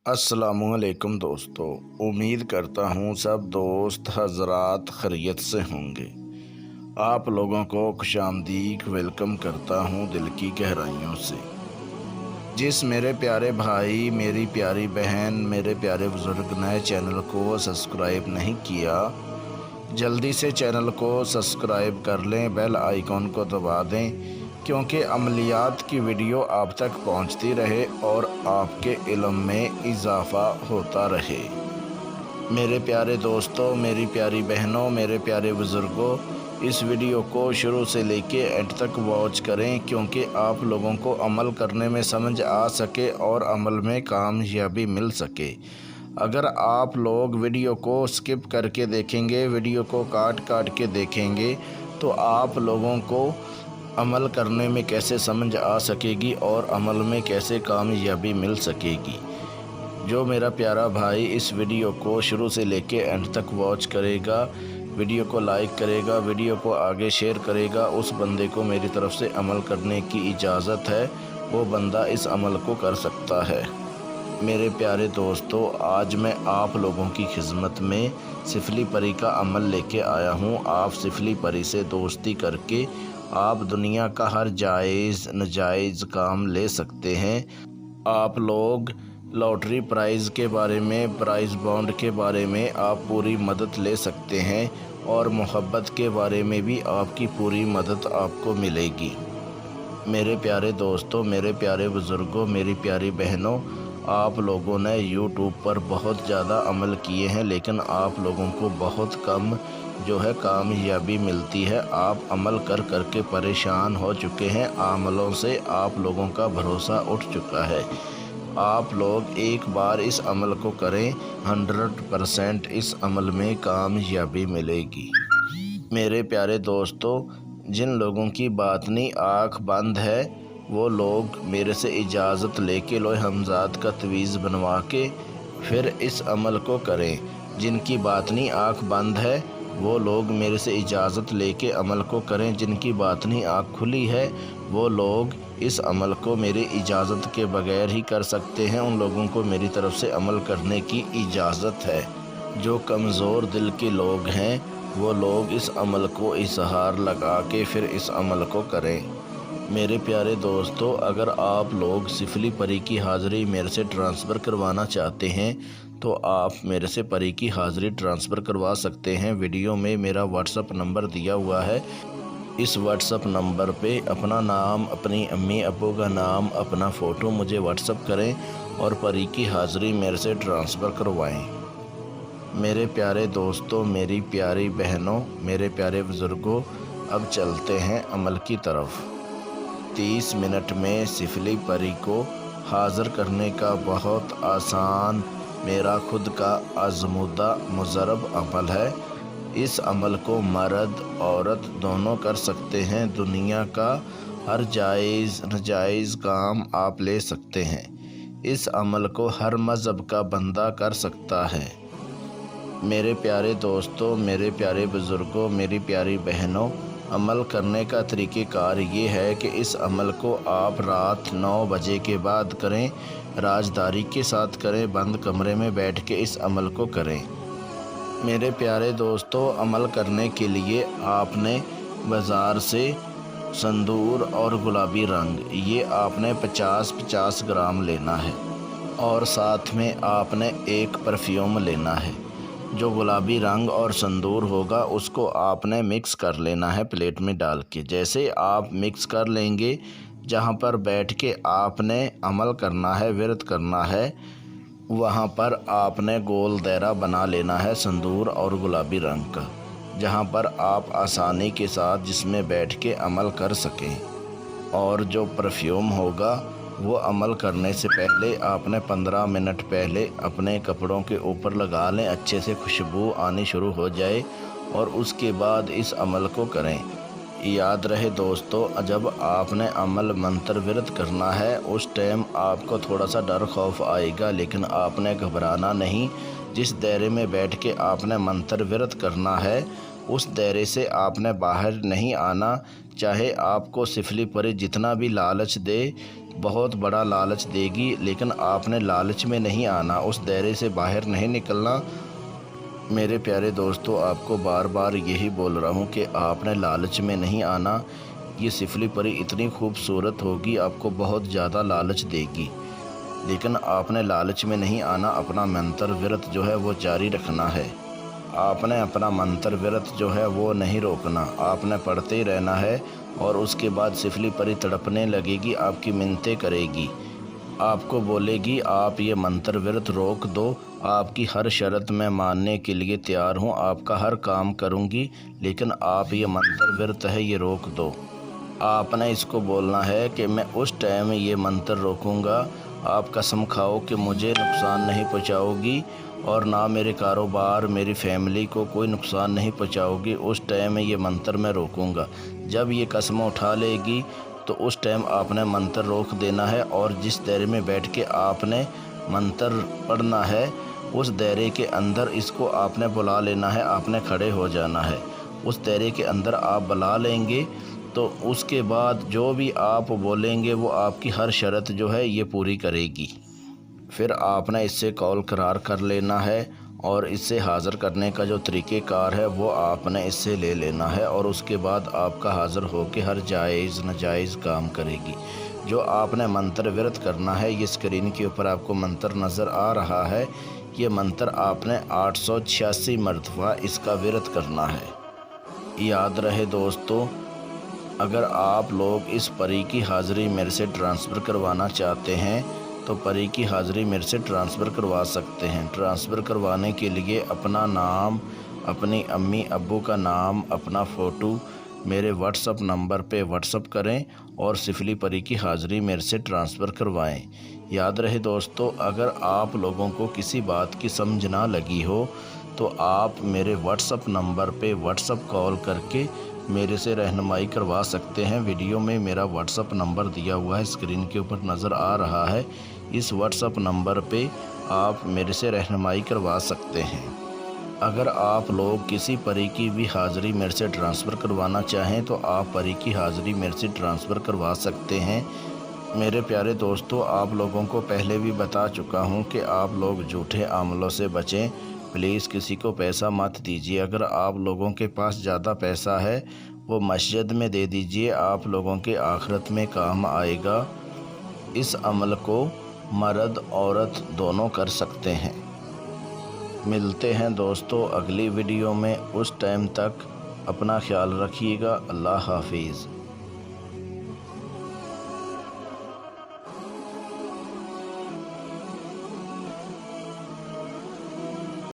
अस्सलामु अलैकुम दोस्तों। उम्मीद करता हूँ सब दोस्त हजरात खैरियत से होंगे। आप लोगों को खुशामदीद वेलकम करता हूँ दिल की गहराइयों से। जिस मेरे प्यारे भाई, मेरी प्यारी बहन, मेरे प्यारे बुज़ुर्ग नए चैनल को सब्सक्राइब नहीं किया, जल्दी से चैनल को सब्सक्राइब कर लें, बेल आइकॉन को दबा दें, क्योंकि अमलियात की वीडियो आप तक पहुंचती रहे और आपके इल्म में इजाफ़ा होता रहे। मेरे प्यारे दोस्तों, मेरी प्यारी बहनों, मेरे प्यारे बुज़ुर्गों, इस वीडियो को शुरू से लेके एंड तक वॉच करें, क्योंकि आप लोगों को अमल करने में समझ आ सके और अमल में कामयाबी मिल सके। अगर आप लोग वीडियो को स्किप करके देखेंगे, वीडियो को काट काट के देखेंगे, तो आप लोगों को अमल करने में कैसे समझ आ सकेगी और अमल में कैसे कामयाबी मिल सकेगी। जो मेरा प्यारा भाई इस वीडियो को शुरू से लेके एंड तक वॉच करेगा, वीडियो को लाइक करेगा, वीडियो को आगे शेयर करेगा, उस बंदे को मेरी तरफ से अमल करने की इजाज़त है। वो बंदा इस अमल को कर सकता है। मेरे प्यारे दोस्तों, आज मैं आप लोगों की खिदमत में सिफली परी का अमल लेके आया हूँ। आप सिफली परी से दोस्ती करके आप दुनिया का हर जायज़ नाजायज़ काम ले सकते हैं। आप लोग लॉटरी प्राइज़ के बारे में, प्राइज़ बॉन्ड के बारे में आप पूरी मदद ले सकते हैं और मोहब्बत के बारे में भी आपकी पूरी मदद आपको मिलेगी। मेरे प्यारे दोस्तों, मेरे प्यारे बुज़ुर्गों, मेरी प्यारी बहनों, आप लोगों ने यूट्यूब पर बहुत ज़्यादा अमल किए हैं, लेकिन आप लोगों को बहुत कम जो है कामयाबी मिलती है। आप अमल कर कर के परेशान हो चुके हैं, अमलों से आप लोगों का भरोसा उठ चुका है। आप लोग एक बार इस अमल को करें, 100% इस अमल में कामयाबी मिलेगी। मेरे प्यारे दोस्तों, जिन लोगों की बातनी आँख बंद है, वो लोग मेरे से इजाज़त लेके लोहे हमज़ाद का तवीज़ बनवा के फिर इस अमल को करें। जिनकी बातनी आँख बंद है, वो लोग मेरे से इजाज़त लेके अमल को करें। जिनकी बातनी आँख खुली है, वो लोग इस अमल को मेरी इजाज़त के बगैर ही कर सकते हैं। उन लोगों को मेरी तरफ से अमल करने की इजाज़त है। जो कमज़ोर दिल के लोग हैं, वो लोग इस अमल को इज़हार लगा के फिर इस अमल को करें। मेरे प्यारे दोस्तों, अगर आप लोग सिफली परी की हाज़िरी मेरे से ट्रांसफ़र करवाना चाहते हैं, तो आप मेरे से परी की हाज़िरी ट्रांसफ़र करवा सकते हैं। वीडियो में मेरा व्हाट्सअप नंबर दिया हुआ है। इस व्हाट्सअप नंबर पे अपना नाम, अपनी अम्मी अब्बू का नाम, अपना फ़ोटो मुझे व्हाट्सअप करें और परी की हाज़िरी मेरे से ट्रांसफ़र करवाएं। मेरे प्यारे दोस्तों, मेरी प्यारी बहनों, मेरे प्यारे बुज़ुर्गों, अब चलते हैं अमल की तरफ। 30 मिनट में सिफली परी को हाज़िर करने का बहुत आसान, मेरा खुद का आज़मूदा मुजरब अमल है। इस अमल को मर्द औरत दोनों कर सकते हैं। दुनिया का हर जायज़ नाजायज़ काम आप ले सकते हैं। इस अमल को हर मज़हब का बंदा कर सकता है। मेरे प्यारे दोस्तों, मेरे प्यारे बुज़ुर्गों, मेरी प्यारी बहनों, अमल करने का तरीक़ेकार ये है कि इस अमल को आप रात 9 बजे के बाद करें। राजदारी के साथ करें, बंद कमरे में बैठ के इस अमल को करें। मेरे प्यारे दोस्तों, अमल करने के लिए आपने बाज़ार से संदूर और गुलाबी रंग, ये आपने 50-50 ग्राम लेना है और साथ में आपने एक परफ्यूम लेना है। जो गुलाबी रंग और संदूर होगा, उसको आपने मिक्स कर लेना है प्लेट में डाल के। जैसे आप मिक्स कर लेंगे, जहाँ पर बैठ के आपने अमल करना है, विरत करना है, वहाँ पर आपने गोल दायरा बना लेना है संदूर और गुलाबी रंग का, जहाँ पर आप आसानी के साथ जिसमें बैठ के अमल कर सकें। और जो परफ्यूम होगा, वो अमल करने से पहले आपने 15 मिनट पहले अपने कपड़ों के ऊपर लगा लें, अच्छे से खुशबू आनी शुरू हो जाए और उसके बाद इस अमल को करें। याद रहे दोस्तों, जब आपने अमल मंत्र विरत करना है, उस टाइम आपको थोड़ा सा डर खौफ आएगा, लेकिन आपने घबराना नहीं। जिस दायरे में बैठ के आपने मंत्र विरत करना है, उस दायरे से आपने बाहर नहीं आना। चाहे आपको सिफली परी जितना भी लालच दे, بہت بڑا لالچ دے گی، لیکن آپ نے لالچ میں نہیں آنا، اس دائرے سے باہر نہیں نکلنا۔ میرے پیارے دوستو، آپ کو بار بار یہی بول رہا ہوں کہ آپ نے لالچ میں نہیں آنا۔ یہ سفلی پری اتنی خوبصورت ہوگی، آپ کو بہت زیادہ لالچ دے گی، لیکن آپ نے لالچ میں نہیں آنا، اپنا منتر ورت جو ہے وہ جاری رکھنا ہے۔ آپ نے اپنا منتر ورت جو ہے وہ نہیں روکنا، آپ نے پڑھتے ہی رہنا ہے، اور اس کے بعد سفلی پری تڑپنے لگے گی، آپ کی منتیں کرے گی، آپ کو بولے گی آپ یہ منتر ورت روک دو، آپ کی ہر شرط میں ماننے کے لیے تیار ہوں، آپ کا ہر کام کروں گی، لیکن آپ یہ منتر ورت ہے یہ روک دو۔ آپ نے اس کو بولنا ہے کہ میں اس ٹائم یہ منتر روکوں گا، آپ قسم کھاؤ کہ مجھے نقصان نہیں پہنچاؤ گی، اور نہ میرے کاروبار میری فیملی کو کوئی نقصان نہیں پہنچاؤ گی، اس ٹائم یہ منتر میں روکوں گا۔ جب یہ قسم اٹھا لے گی تو اس ٹائم آپ نے منتر روک دینا ہے، اور جس دائرے میں بیٹھ کے آپ نے منتر پڑھنا ہے اس دائرے کے اندر اس کو آپ نے بلا لینا ہے، آپ نے کھڑے ہو جانا ہے، اس دائرے کے اندر آپ بلا لیں گے تو اس کے بعد جو بھی آپ بولیں گے وہ آپ کی ہر شرط جو ہے یہ پوری کرے گی۔ پھر آپ نے اس سے قول قرار کر لینا ہے، اور اس سے حاضر کرنے کا جو طریقہ کار ہے وہ آپ نے اس سے لے لینا ہے، اور اس کے بعد آپ کا حاضر ہو کے ہر جائز ناجائز کام کرے گی۔ جو آپ نے منتر ورت کرنا ہے، یہ اسکرین کے اوپر آپ کو منتر نظر آ رہا ہے، یہ منتر آپ نے 886 مرتبہ اس کا ورت کرنا ہے۔ یاد رہے دوستو، اگر آپ لوگ اس پری کی حاضری میرے سے ٹرانسفر کروانا چاہتے ہیں تو پری کی حاضری میرے سے ٹرانسفر کروا سکتے ہیں۔ ٹرانسفر کروانے کے لیے اپنا نام، اپنی امی ابو کا نام، اپنا فوٹو میرے واٹس اپ نمبر پہ واٹس اپ کریں اور سفلی پری کی حاضری میرے سے ٹرانسفر کروائیں۔ یاد رہے دوستو، اگر آپ لوگوں کو کسی بات کی سمجھ نہ لگی ہو تو آپ میرے واٹس اپ نمبر پہ واٹس اپ کال کر کے میرے سے رہنمائی کروا سکتے ہیں۔ ویڈیو میں میرا واٹس اپ نمبر دیا ہوا ہے، اسکرین کے اوپر نظر آ رہا ہے، اس واٹس اپ نمبر پہ آپ میرے سے رہنمائی کروا سکتے ہیں۔ اگر آپ لوگ کسی پری کی بھی حاضری میرے سے ٹرانسفر کروانا چاہیں تو آپ پری کی حاضری میرے سے ٹرانسفر کروا سکتے ہیں۔ میرے پیارے دوستو، آپ لوگوں کو پہلے بھی بتا چکا ہوں کہ آپ لوگ جھوٹے عملوں سے بچیں، پلیز کسی کو پیسہ مت دیجیے۔ اگر آپ لوگوں کے پاس زیادہ پیسہ ہے وہ مسجد میں دے دیجیے، آپ لوگوں کے آخرت میں کام آئے گا۔ اس عمل کو مرد عورت دونوں کر سکتے ہیں۔ ملتے ہیں دوستو اگلی ویڈیو میں، اس ٹائم تک اپنا خیال رکھیے گا۔ اللہ حافظ۔